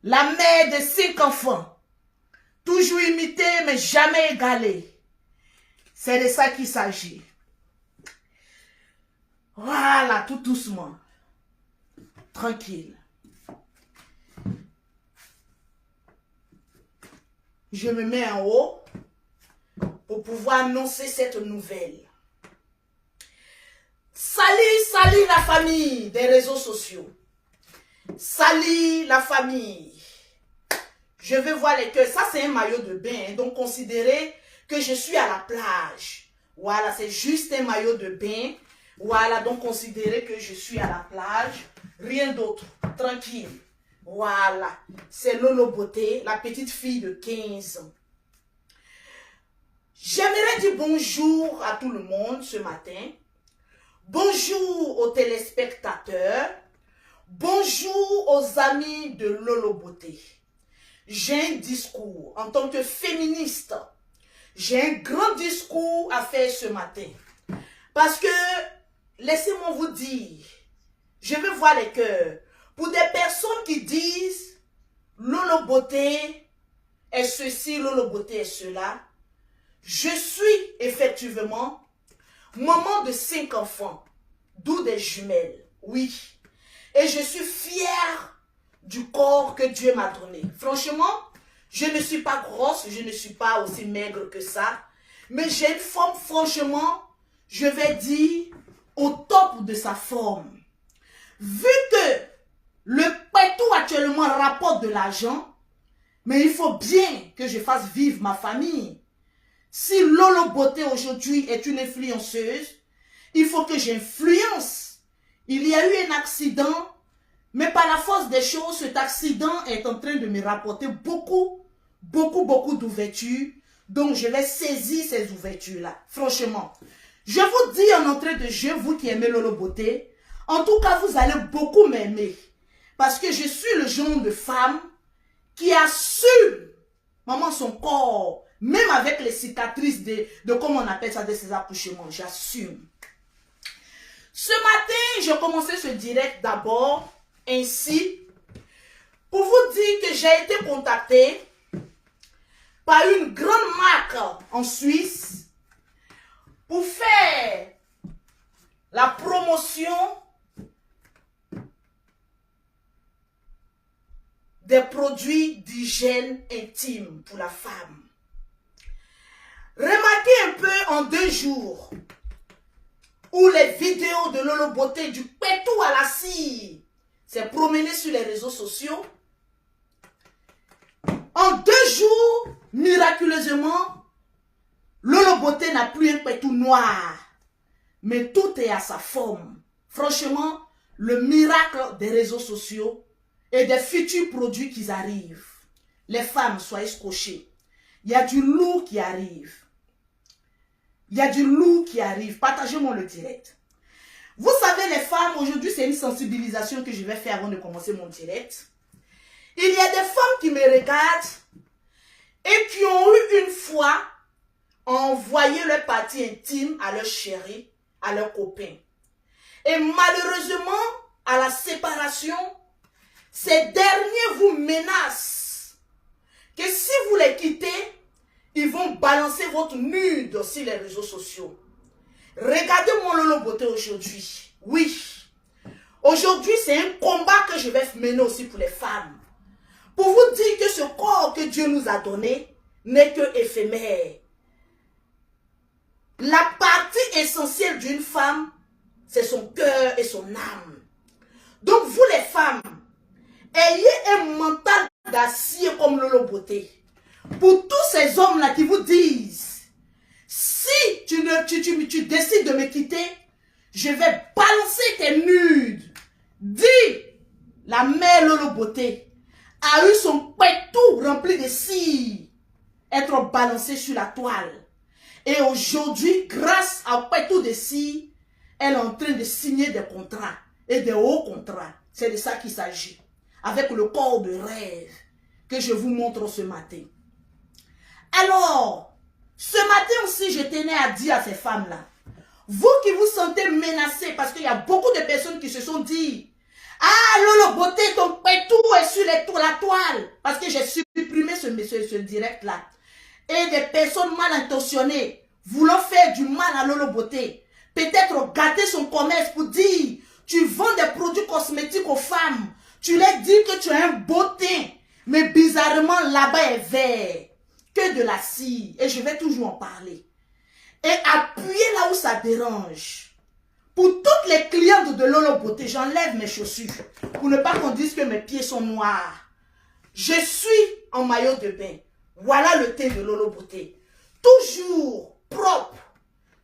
la mère de 5 enfants, toujours imitée mais jamais égalée. C'est de ça qu'il s'agit. Voilà, tout doucement. Tranquille. Je me mets en haut pour pouvoir annoncer cette nouvelle. Salut la famille des réseaux sociaux. Salut la famille. Je vais voir les cœurs. Ça, c'est un maillot de bain. Hein, donc, considérez que je suis à la plage. Voilà, c'est juste un maillot de bain. Voilà, donc considérez que je suis à la plage. Rien d'autre. Tranquille. Voilà. C'est Lolo Beauté, la petite fille de 15 ans. J'aimerais dire bonjour à tout le monde ce matin. Bonjour aux téléspectateurs. Bonjour aux amis de Lolo Beauté. J'ai un discours en tant que féministe. J'ai un grand discours à faire ce matin. Parce que, laissez-moi vous dire, je veux voir les cœurs. Pour des personnes qui disent, Lolo Beauté est ceci, Lolo Beauté est cela, je suis effectivement maman de 5 enfants, d'où des jumelles, oui. Et je suis fière du corps que Dieu m'a donné. Franchement, je ne suis pas grosse, je ne suis pas aussi maigre que ça, mais j'ai une forme, franchement, je vais dire, au top de sa forme. Vu que le pétou actuellement rapporte de l'argent, mais il faut bien que je fasse vivre ma famille. Si Lolo Beauté aujourd'hui est une influenceuse, il faut que j'influence. Il y a eu un accident, mais par la force des choses, cet accident est en train de me rapporter beaucoup d'ouvertures. Donc, je vais saisir ces ouvertures-là. Franchement, je vous dis en entrée de jeu, vous qui aimez Lolo Beauté, en tout cas, vous allez beaucoup m'aimer. Parce que je suis le genre de femme qui assume, maman, son corps, même avec les cicatrices de comment on appelle ça, de ces accouchements, j'assume. Ce matin, j'ai commencé ce direct d'abord, ainsi, pour vous dire que j'ai été contactée par une grande marque en Suisse pour faire la promotion des produits d'hygiène intime pour la femme. Remarquez un peu en 2 jours où les vidéos de Lolo Beauté du pétou à la cire s'est promené sur les réseaux sociaux. En 2 jours, miraculeusement, Lolo Beauté n'a plus un pétou noir, mais tout est à sa forme. Franchement, le miracle des réseaux sociaux et des futurs produits qui arrivent. Les femmes, soyez scotchées. Il y a du lourd qui arrive. Il y a du lourd qui arrive. Partagez-moi le direct. Vous savez, les femmes, aujourd'hui, c'est une sensibilisation que je vais faire avant de commencer mon direct. Il y a des femmes qui me regardent et qui ont eu une fois envoyé leur partie intime à leur chéri, à leur copain. Et malheureusement, à la séparation, ces derniers vous menacent que si vous les quittez, ils vont balancer votre nude sur les réseaux sociaux. Regardez mon Lolo Beauté aujourd'hui. Oui. Aujourd'hui, c'est un combat que je vais mener aussi pour les femmes. Pour vous dire que ce corps que Dieu nous a donné n'est que éphémère. La partie essentielle d'une femme, c'est son cœur et son âme. Donc vous les femmes, ayez un mental d'acier comme Lolo Beauté. Pour tous ces hommes-là qui vous disent, si tu décides de me quitter, je vais balancer tes nudes. Dis, la mère Lolo Beauté a eu son pétou rempli de cire, être balancé sur la toile. Et aujourd'hui, grâce à pétou de cire, elle est en train de signer des contrats et des hauts contrats. C'est de ça qu'il s'agit. Avec le corps de rêve que je vous montre ce matin. Alors, ce matin aussi, je tenais à dire à ces femmes-là, vous qui vous sentez menacées, parce qu'il y a beaucoup de personnes qui se sont dit, Ah, Lolo Beauté, ton pétou est sur la toile. Parce que j'ai supprimé ce direct-là. Et des personnes mal intentionnées voulant faire du mal à Lolo Beauté. Peut-être gâter son commerce pour dire, tu vends des produits cosmétiques aux femmes. Tu leur dis que tu as un beau teint. Mais bizarrement, là-bas est vert. Que de la cire. Et je vais toujours en parler. Et appuyer là où ça dérange. Pour toutes les clientes de Lolo Beauté, j'enlève mes chaussures. Pour ne pas qu'on dise que mes pieds sont noirs. Je suis en maillot de bain. Voilà le teint de Lolo Beauté. Toujours propre.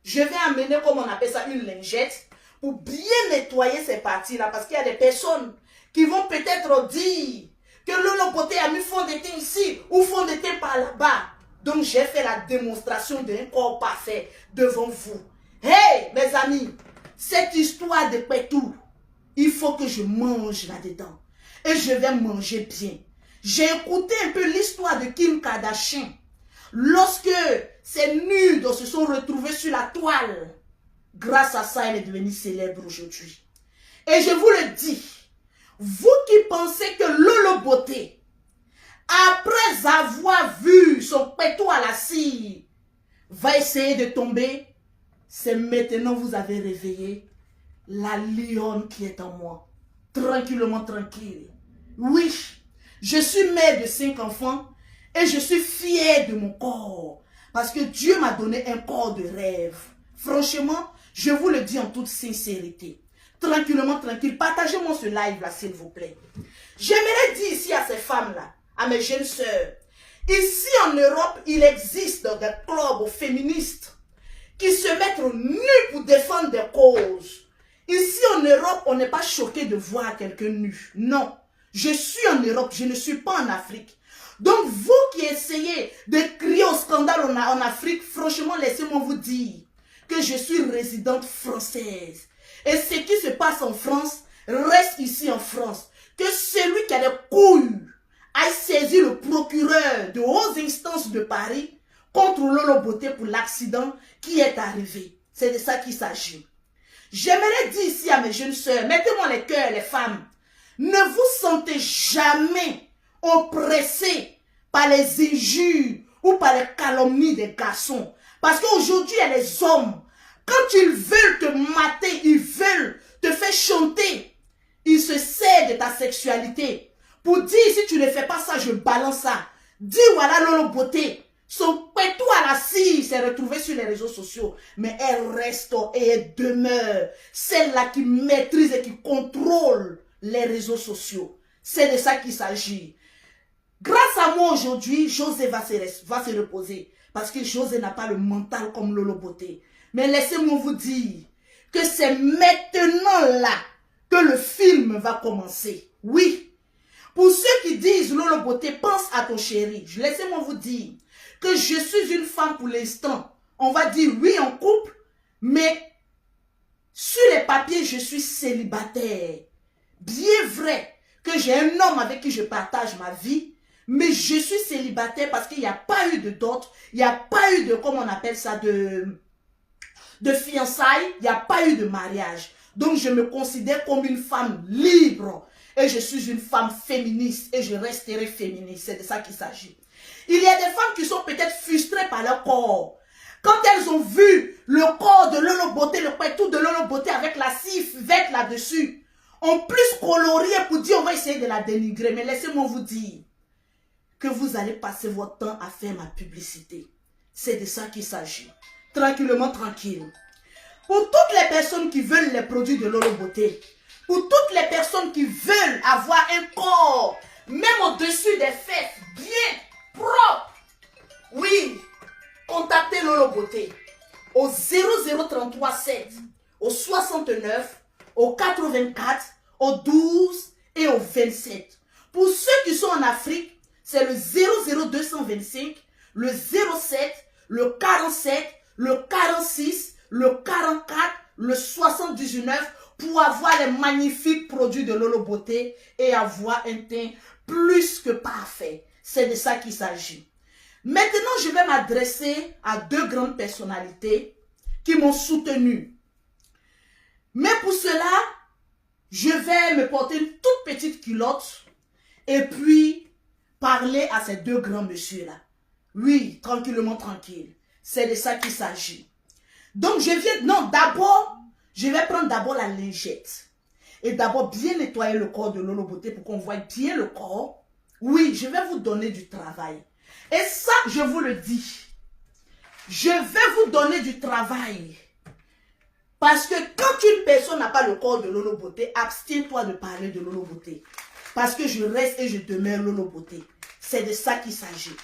Je vais amener, comme on appelle ça, une lingette pour bien nettoyer ces parties-là. Parce qu'il y a des personnes qui vont peut-être dire que Lolo Beauté a mis fond de teint ici ou fond de teint par là-bas. Donc j'ai fait la démonstration d'un corps parfait devant vous. Hey, mes amis, cette histoire de pétou, il faut que je mange là-dedans. Et je vais manger bien. J'ai écouté un peu l'histoire de Kim Kardashian. Lorsque ces nudes se sont retrouvés sur la toile, grâce à ça, elle est devenue célèbre aujourd'hui. Et je vous le dis, vous qui pensez que Lolo Beauté, après avoir vu son pétou à la cire, va essayer de tomber, c'est maintenant vous avez réveillé la lionne qui est en moi. Tranquillement, tranquille. Oui, je suis mère de 5 enfants et je suis fière de mon corps. Parce que Dieu m'a donné un corps de rêve. Franchement, je vous le dis en toute sincérité. Tranquillement, tranquille. Partagez-moi ce live-là, s'il vous plaît. J'aimerais dire ici à ces femmes-là, à mes jeunes sœurs, ici en Europe, il existe des clubs féministes qui se mettent nus pour défendre des causes. Ici en Europe, on n'est pas choqué de voir quelqu'un nu. Non. Je suis en Europe, je ne suis pas en Afrique. Donc vous qui essayez de crier au scandale en Afrique, franchement, laissez-moi vous dire que je suis résidente française. Et ce qui se passe en France, reste ici en France. Que celui qui a des couilles aille saisir le procureur de hautes instances de Paris contre Lolo Beauté pour l'accident qui est arrivé. C'est de ça qu'il s'agit. J'aimerais dire ici à mes jeunes sœurs, mettez-moi les cœurs, les femmes, ne vous sentez jamais oppressés par les injures ou par les calomnies des garçons. Parce qu'aujourd'hui, il y a les hommes, quand ils veulent te mater, ils veulent te faire chanter, ils se servent de ta sexualité pour dire, si tu ne fais pas ça, je balance ça. Dis voilà Lolo Beauté. Son pétou à la cire s'est retrouvé sur les réseaux sociaux. Mais elle reste et elle demeure celle-là qui maîtrise et qui contrôle les réseaux sociaux. C'est de ça qu'il s'agit. Grâce à moi aujourd'hui, José va se reposer. Parce que José n'a pas le mental comme Lolo Beauté. Mais laissez-moi vous dire que c'est maintenant là que le film va commencer. Oui. Pour ceux qui disent Lolo Beauté, pense à ton chéri. Laissez-moi vous dire que je suis une femme pour l'instant. On va dire oui en couple, mais sur les papiers, je suis célibataire. Bien vrai que j'ai un homme avec qui je partage ma vie, mais je suis célibataire parce qu'il n'y a pas eu de dot, il n'y a pas eu de, comment on appelle ça, de fiançailles, il n'y a pas eu de mariage. Donc je me considère comme une femme libre et je suis une femme féministe et je resterai féministe. C'est de ça qu'il s'agit. Il y a des femmes qui sont peut-être frustrées par leur corps. Quand elles ont vu le corps de Lolo Beauté, le pétou de Lolo Beauté avec la cire verte là-dessus, ont plus colorié pour dire on va essayer de la dénigrer. Mais laissez-moi vous dire que vous allez passer votre temps à faire ma publicité. C'est de ça qu'il s'agit. Tranquillement, tranquille. Pour toutes les personnes qui veulent les produits de Lolo Beauté, pour toutes les personnes qui veulent avoir un corps, même au-dessus des fesses, bien propre, oui, contactez Lolo Beauté au 00337, au 69, au 84, au 12 et au 27. Pour ceux qui sont en Afrique, c'est le 00225, le 07, le 47, le 46, le 44, le 79 pour avoir les magnifiques produits de Lolo Beauté et avoir un teint plus que parfait. C'est de ça qu'il s'agit. Maintenant, je vais m'adresser à deux grandes personnalités qui m'ont soutenu. Mais pour cela, je vais me porter une toute petite culotte et puis parler à ces deux grands messieurs-là. Oui, tranquillement, tranquille. C'est de ça qu'il s'agit. Donc, je viens... Non, d'abord, je vais prendre d'abord la lingette. Et d'abord, bien nettoyer le corps de Lolo Beauté pour qu'on voie bien le corps. Oui, je vais vous donner du travail. Et ça, je vous le dis. Je vais vous donner du travail. Parce que quand une personne n'a pas le corps de Lolo Beauté, abstiens-toi de parler de Lolo Beauté. Parce que je reste et je demeure Lolo Beauté. C'est de ça qu'il s'agit.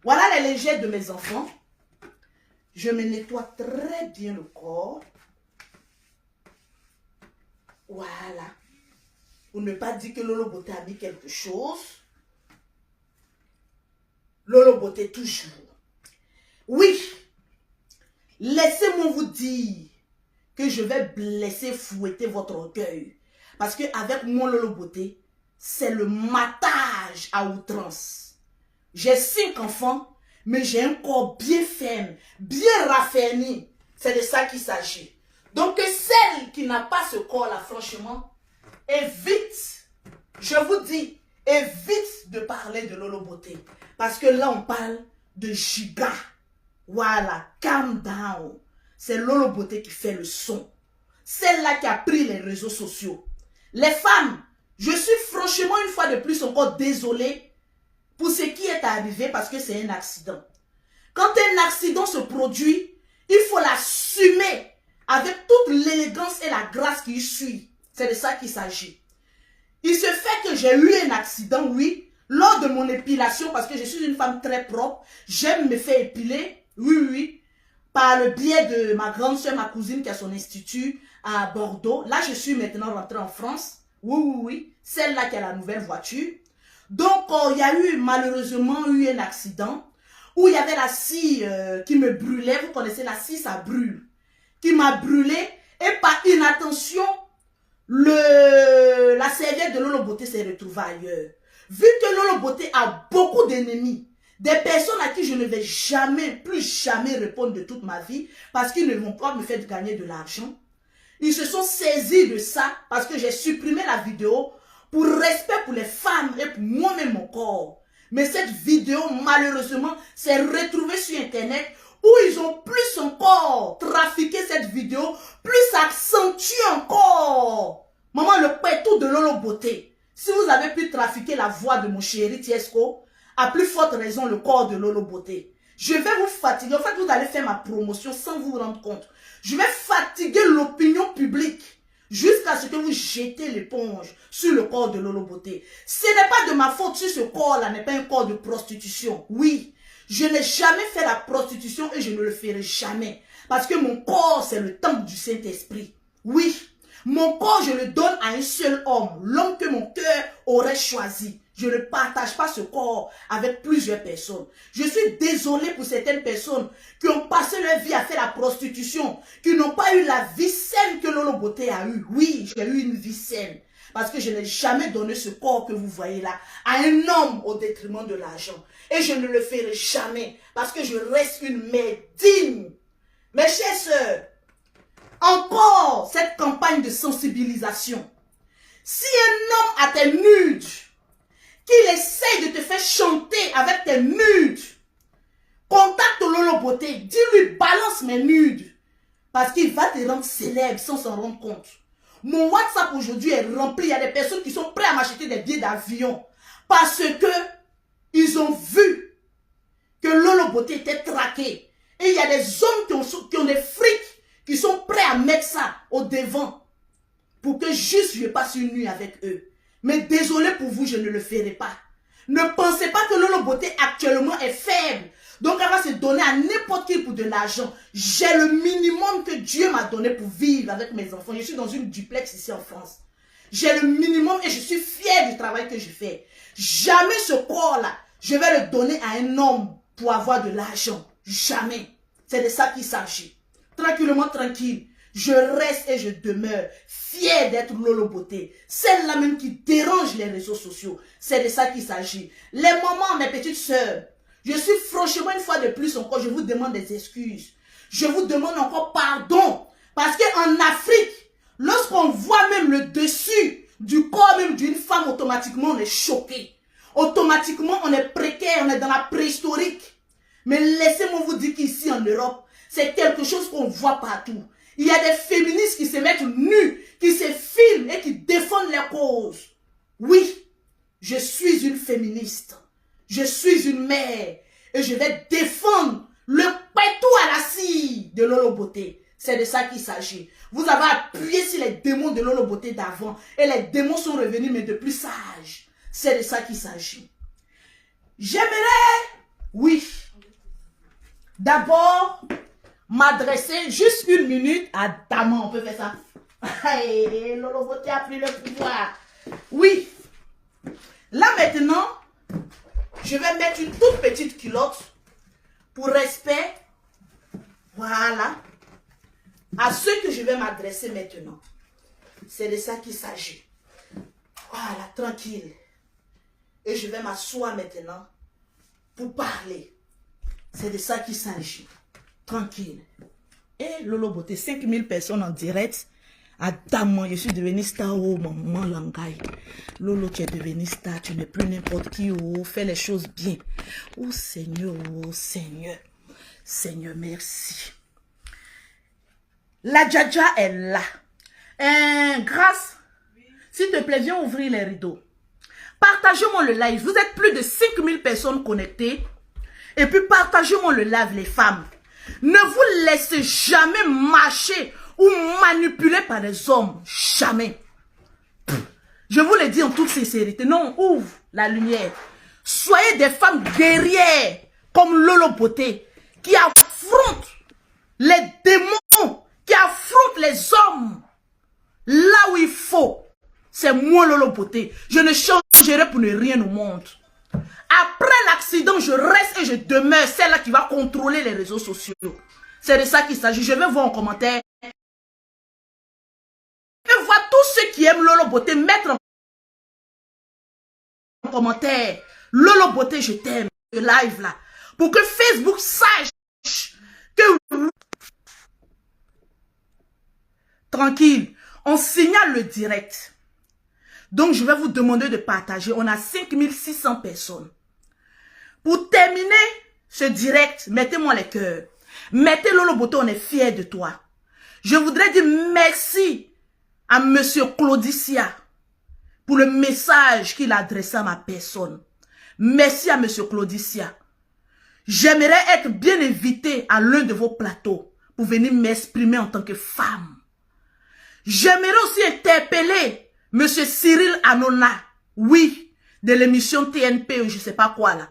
Voilà les lingettes de mes enfants. Je me nettoie très bien le corps. Voilà. Pour ne pas dire que Lolo Beauté a mis quelque chose. Lolo Beauté toujours. Oui. Laissez-moi vous dire que je vais blesser, fouetter votre orgueil. Parce qu'avec mon Lolo Beauté, c'est le matage à outrance. J'ai 5 enfants, mais j'ai un corps bien ferme, bien raffermi. C'est de ça qu'il s'agit. Donc, celle qui n'a pas ce corps-là, franchement, évite, je vous dis, évite de parler de Lolo Beauté. Parce que là, on parle de giga. Voilà, calm down. C'est Lolo Beauté qui fait le son. Celle-là qui a pris les réseaux sociaux. Les femmes, je suis franchement une fois de plus encore désolée pour ce qui est arrivé parce que c'est un accident. Quand un accident se produit, il faut l'assumer avec toute l'élégance et la grâce qui suit. C'est de ça qu'il s'agit. Il se fait que j'ai eu un accident, oui, lors de mon épilation parce que je suis une femme très propre. J'aime me faire épiler, oui, par le biais de ma grande soeur, ma cousine qui a son institut à Bordeaux. Là, je suis maintenant rentrée en France. Oui, celle-là qui a la nouvelle voiture. Donc, il y a eu malheureusement un accident où il y avait la scie qui me brûlait. Vous connaissez la scie, ça brûle. Qui m'a brûlé et par inattention, la serviette de Lolo Beauté s'est retrouvée ailleurs. Vu que Lolo Beauté a beaucoup d'ennemis, des personnes à qui je ne vais jamais, plus jamais répondre de toute ma vie parce qu'ils ne vont pas me faire gagner de l'argent. Ils se sont saisis de ça parce que j'ai supprimé la vidéo pour respect pour les femmes et pour moi-même mon corps. Mais cette vidéo, malheureusement, s'est retrouvée sur Internet où ils ont plus encore trafiqué cette vidéo, plus accentué encore. Maman, le pétou de Lolo Beauté. Si vous avez pu trafiquer la voix de mon chéri Tiesco, à plus forte raison le corps de Lolo Beauté. Je vais vous fatiguer. En fait, vous allez faire ma promotion sans vous rendre compte. Je vais fatiguer l'opinion publique jusqu'à ce que vous jetez l'éponge sur le corps de Lolo Beauté. Ce n'est pas de ma faute si ce corps-là n'est pas un corps de prostitution. Oui, je n'ai jamais fait la prostitution et je ne le ferai jamais. Parce que mon corps, c'est le temple du Saint-Esprit. Oui, mon corps, je le donne à un seul homme, l'homme que mon cœur aurait choisi. Je ne partage pas ce corps avec plusieurs personnes. Je suis désolée pour certaines personnes qui ont passé leur vie à faire la prostitution, qui n'ont pas eu la vie saine que Lolo Beauté a eue. Oui, j'ai eu une vie saine. Parce que je n'ai jamais donné ce corps que vous voyez là à un homme au détriment de l'argent. Et je ne le ferai jamais parce que je reste une mère digne. Mes chères sœurs, encore cette campagne de sensibilisation. Si un homme a tes nudes, qu'il essaye de te faire chanter avec tes nudes, contacte Lolo Beauté, dis-lui balance mes nudes. Parce qu'il va te rendre célèbre sans s'en rendre compte. Mon WhatsApp aujourd'hui est rempli. Il y a des personnes qui sont prêtes à m'acheter des billets d'avion. Parce que ils ont vu que Lolo Beauté était traqué. Et il y a des hommes qui ont des frics qui sont prêts à mettre ça au devant. Pour que juste je passe une nuit avec eux. Mais désolé pour vous, je ne le ferai pas. Ne pensez pas que Lolo Beauté actuellement est faible. Donc elle va se donner à n'importe qui pour de l'argent. J'ai le minimum que Dieu m'a donné pour vivre avec mes enfants. Je suis dans une duplex ici en France. J'ai le minimum et je suis fière du travail que je fais. Jamais ce corps-là, je vais le donner à un homme pour avoir de l'argent. Jamais. C'est de ça qu'il s'agit. Tranquillement, tranquille. Je reste et je demeure fière d'être Lolo Beauté. Celle-là même qui dérange les réseaux sociaux. C'est de ça qu'il s'agit. Les mamans, mes petites sœurs, je suis franchement une fois de plus encore, je vous demande des excuses. Je vous demande encore pardon. Parce qu'en Afrique, Lorsqu'on voit même le dessus du corps même d'une femme, automatiquement on est choqué. Automatiquement on est précaire, on est dans la préhistorique. Mais laissez-moi vous dire qu'ici en Europe, c'est quelque chose qu'on voit partout. Il y a des féministes qui se mettent nus, qui se filment et qui défendent les causes. Oui, je suis une féministe. Je suis une mère. Et je vais défendre le pétou à la scie de Lolo Beauté. C'est de ça qu'il s'agit. Vous avez appuyé sur les démons de Lolo Beauté d'avant. Et les démons sont revenus, mais de plus sages. C'est de ça qu'il s'agit. J'aimerais, oui, d'abord m'adresser juste une minute à Daman. On peut faire ça. Hey, Lolo Beauté a pris le pouvoir. Oui. Là maintenant, je vais mettre une toute petite culotte pour respect. Voilà. À ceux que je vais m'adresser maintenant. C'est de ça qu'il s'agit. Voilà, tranquille. Et je vais m'asseoir maintenant pour parler. C'est de ça qu'il s'agit. Tranquille. Et Lolo Beauté, 5000 personnes en direct. Attends, je suis devenue star, oh maman Langai. Lolo, tu es devenue star, tu n'es plus n'importe qui, oh, fais les choses bien. Oh Seigneur, oh Seigneur. Seigneur, merci. La Djadja est là. Grâce, s'il te plaît, viens ouvrir les rideaux. Partagez-moi le live. Vous êtes plus de 5000 personnes connectées. Et puis partagez-moi le live, les femmes. Ne vous laissez jamais marcher ou manipuler par des hommes. Jamais. Je vous le dis en toute sincérité. Non, ouvre la lumière. Soyez des femmes guerrières comme Lolo Beauté qui affrontent les démons, qui affrontent les hommes là où il faut. C'est moi Lolo Beauté. Je ne changerai pour ne rien au monde. Après l'accident, je reste et je demeure celle-là qui va contrôler les réseaux sociaux. C'est de ça qu'il s'agit. Je vais voir en commentaire. Je vois tous ceux qui aiment Lolo Beauté mettre en commentaire. Lolo Beauté, je t'aime. Le live là. Pour que Facebook sache que... Tranquille. On signale le direct. Donc, je vais vous demander de partager. On a 5600 personnes. Pour terminer ce direct, mettez-moi les cœurs. Mettez Lolo Beauté, on est fiers de toi. Je voudrais dire merci à Monsieur Claudicia pour le message qu'il a adressé à ma personne. Merci à Monsieur Claudicia. J'aimerais être bien invité à l'un de vos plateaux pour venir m'exprimer en tant que femme. J'aimerais aussi interpeller Monsieur Cyril Hanouna, oui, de l'émission TNP ou je sais pas quoi là.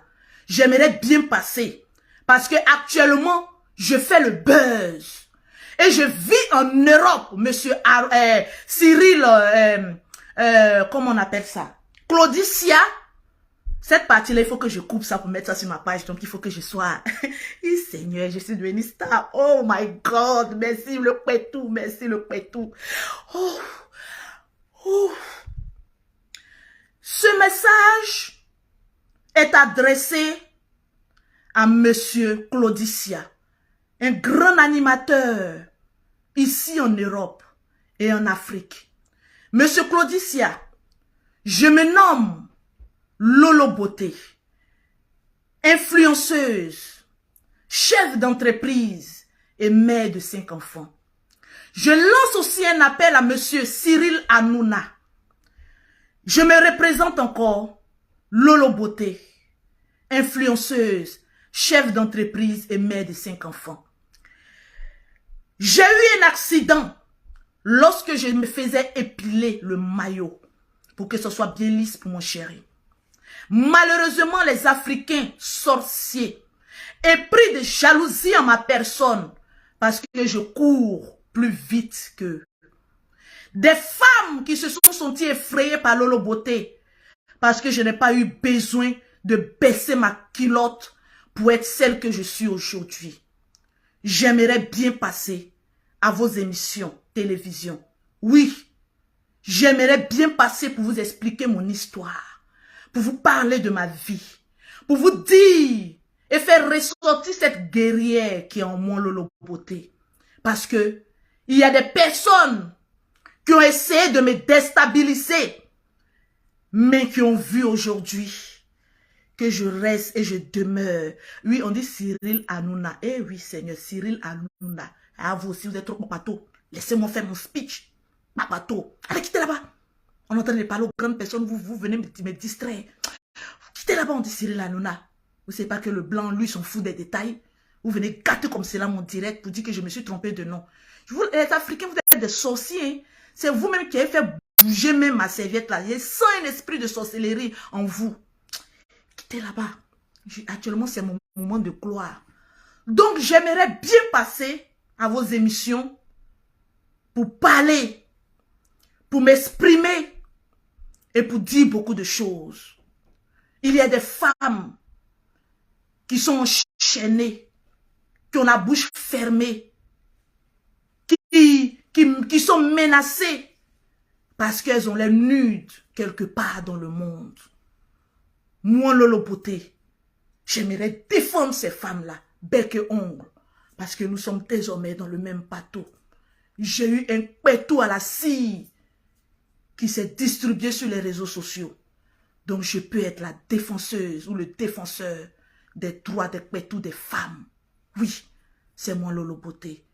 J'aimerais bien passer parce que actuellement, je fais le buzz. Et je vis en Europe, Monsieur Cyril, comment on appelle ça? Claudicia. Cette partie-là, il faut que je coupe ça pour mettre ça sur ma page. Donc, il faut que je sois... Seigneur, je suis devenue star. Oh my God. Merci le pétou. Merci le pétou. Oh. Oh. Ce message est adressé à Monsieur Claudicia, un grand animateur ici en Europe et en Afrique. Monsieur Claudicia, je me nomme Lolo Beauté, influenceuse, chef d'entreprise et mère de 5 enfants. Je lance aussi un appel à Monsieur Cyril Hanouna. Je me représente encore, Lolo Beauté, influenceuse, chef d'entreprise et mère de 5 enfants. J'ai eu un accident lorsque je me faisais épiler le maillot pour que ce soit bien lisse pour mon chéri. Malheureusement, les Africains sorciers est pris de jalousie en ma personne parce que je cours plus vite qu'eux. Des femmes qui se sont senties effrayées par Lolo Beauté parce que je n'ai pas eu besoin de baisser ma culotte pour être celle que je suis aujourd'hui. J'aimerais bien passer à vos émissions télévision. Oui, j'aimerais bien passer pour vous expliquer mon histoire, pour vous parler de ma vie, pour vous dire et faire ressortir cette guerrière qui est en moi, Lolo Beauté. Parce que il y a des personnes qui ont essayé de me déstabiliser, mais qui ont vu aujourd'hui que je reste et je demeure. Oui, on dit Cyril Hanouna. Eh oui, Seigneur, Cyril Hanouna. Ah, vous aussi, vous êtes trop papato. Laissez-moi faire mon speech. Papato. Allez, quittez là-bas. On est en train de parler aux grandes personnes. Vous venez me distraire. Quittez là-bas, on dit Cyril Hanouna. Vous ne savez pas que le blanc, lui, s'en fout des détails. Vous venez gâter comme cela mon direct pour dire que je me suis trompé de nom. Les Africains, vous êtes des sorciers. Hein? C'est vous-même qui avez fait bouger même ma serviette là. Il sent un esprit de sorcellerie en vous. Quittez là-bas. Actuellement, c'est mon moment de gloire. Donc, j'aimerais bien passer à vos émissions pour parler, pour m'exprimer et pour dire beaucoup de choses. Il y a des femmes qui sont enchaînées, qui ont la bouche fermée, qui sont menacées parce qu'elles ont les nudes quelque part dans le monde. Moi, Lolo Beauté, j'aimerais défendre ces femmes-là, bec et ongles, parce que nous sommes désormais dans le même bateau. J'ai eu un pétou à la scie qui s'est distribué sur les réseaux sociaux. Donc, je peux être la défenseuse ou le défenseur des droits des pétous des femmes. Oui, c'est moi, Lolo Beauté.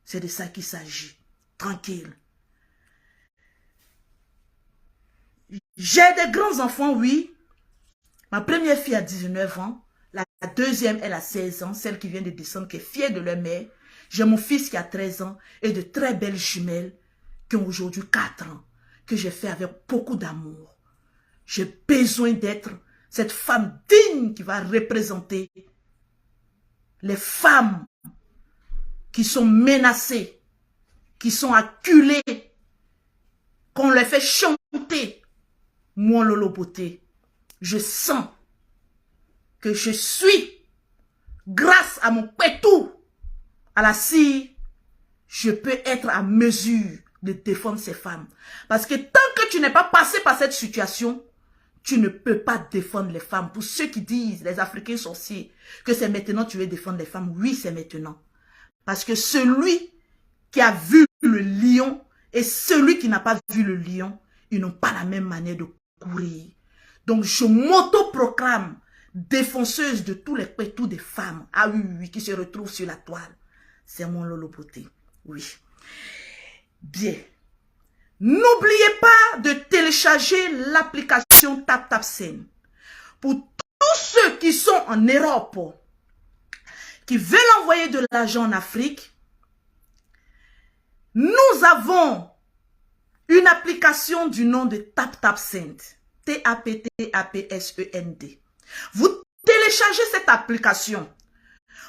C'est de ça qu'il s'agit. Tranquille. J'ai des grands enfants, oui. Ma première fille a 19 ans. La deuxième, elle a 16 ans. Celle qui vient de descendre, qui est fière de leur mère. J'ai mon fils qui a 13 ans et de très belles jumelles qui ont aujourd'hui 4 ans. Que j'ai fait avec beaucoup d'amour. J'ai besoin d'être cette femme digne qui va représenter les femmes qui sont menacées, qui sont acculées, qu'on les fait chanter. Moi, Lolo Beauté, je sens que je suis, grâce à mon pétou, à la scie, je peux être à mesure de défendre ces femmes. Parce que tant que tu n'es pas passé par cette situation, tu ne peux pas défendre les femmes. Pour ceux qui disent, les Africains sorciers, que c'est maintenant que tu veux défendre les femmes, oui, c'est maintenant. Parce que celui qui a vu le lion et celui qui n'a pas vu le lion, ils n'ont pas la même manière de courir. Donc, je m'auto-proclame défenseuse de tous les pétous des femmes. Ah oui, oui, qui se retrouvent sur la toile. C'est mon Lolo Beauté. Oui. Bien. N'oubliez pas de télécharger l'application TapTapSend. Pour tous ceux qui sont en Europe, qui veulent envoyer de l'argent en Afrique, nous avons une application du nom de TapTapSend. T-A-P-T-A-P-S-E-N-D. Vous téléchargez cette application.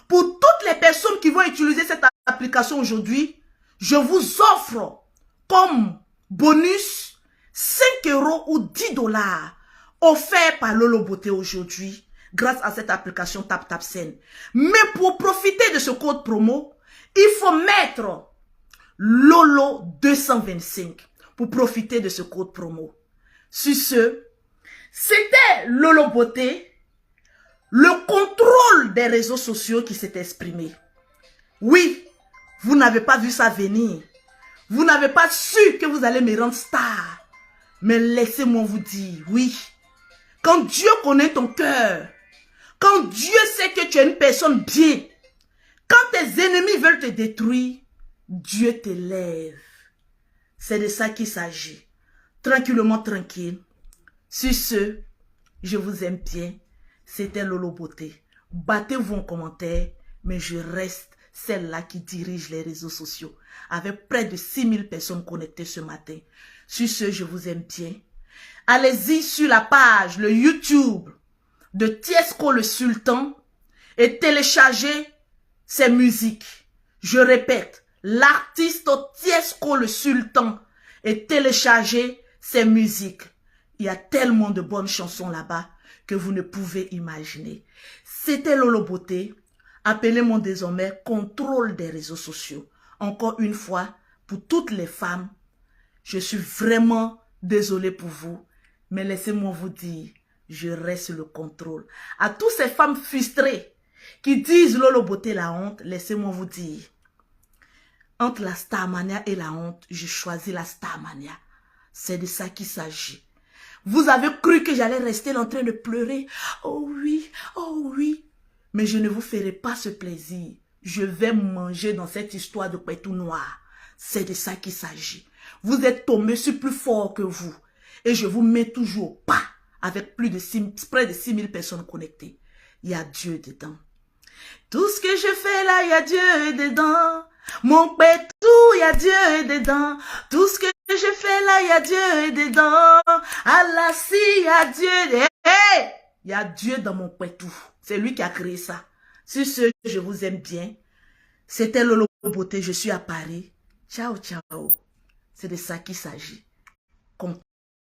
Pour toutes les personnes qui vont utiliser cette application aujourd'hui, je vous offre comme bonus 5 € ou 10 $ offerts par Lolo Beauté aujourd'hui grâce à cette application TapTapSend. Mais pour profiter de ce code promo, il faut mettre Lolo 225 pour profiter de ce code promo. Sur ce, c'était Lolo Beauté, le contrôle des réseaux sociaux qui s'est exprimé. Oui, vous n'avez pas vu ça venir. Vous n'avez pas su que vous allez me rendre star. Mais laissez-moi vous dire, oui, quand Dieu connaît ton cœur, quand Dieu sait que tu es une personne bien, quand tes ennemis veulent te détruire, Dieu t'élève. C'est de ça qu'il s'agit. Tranquillement, tranquille. Sur ce, je vous aime bien. C'était Lolo Beauté. Battez-vous en commentaire, mais je reste celle-là qui dirige les réseaux sociaux, avec près de 6000 personnes connectées ce matin. Sur ce, je vous aime bien. Allez-y sur la page, le YouTube de Tiesco le Sultan et téléchargez ses musiques. Je répète, l'artiste Tiesco le Sultan et téléchargez ses musiques. Il y a tellement de bonnes chansons là-bas que vous ne pouvez imaginer. C'était Lolo Beauté. Appelez-moi désormais contrôle des réseaux sociaux. Encore une fois, pour toutes les femmes, je suis vraiment désolée pour vous, mais laissez-moi vous dire, je reste le contrôle. À toutes ces femmes frustrées qui disent Lolo Beauté la honte, laissez-moi vous dire, Entre la Starmania et la honte, je choisis la Starmania. C'est de ça qu'il s'agit. Vous avez cru que j'allais rester là en train de pleurer. Oh oui, oh oui. Mais je ne vous ferai pas ce plaisir. Je vais manger dans cette histoire de pétou noir. C'est de ça qu'il s'agit. Vous êtes tombé sur plus fort que vous. Et je vous mets toujours au pas avec près de 6000 personnes connectées. Il y a Dieu dedans. Tout ce que je fais là, il y a Dieu dedans. Mon pétou, il y a Dieu dedans. Tout ce que je fais là, il y a Dieu dedans. Allah, si, il y a Dieu. Hey! Il y a Dieu dans mon pétou. C'est lui qui a créé ça. Sur ce, je vous aime bien. C'était Lolo Beauté, je suis à Paris. Ciao, ciao. C'est de ça qu'il s'agit.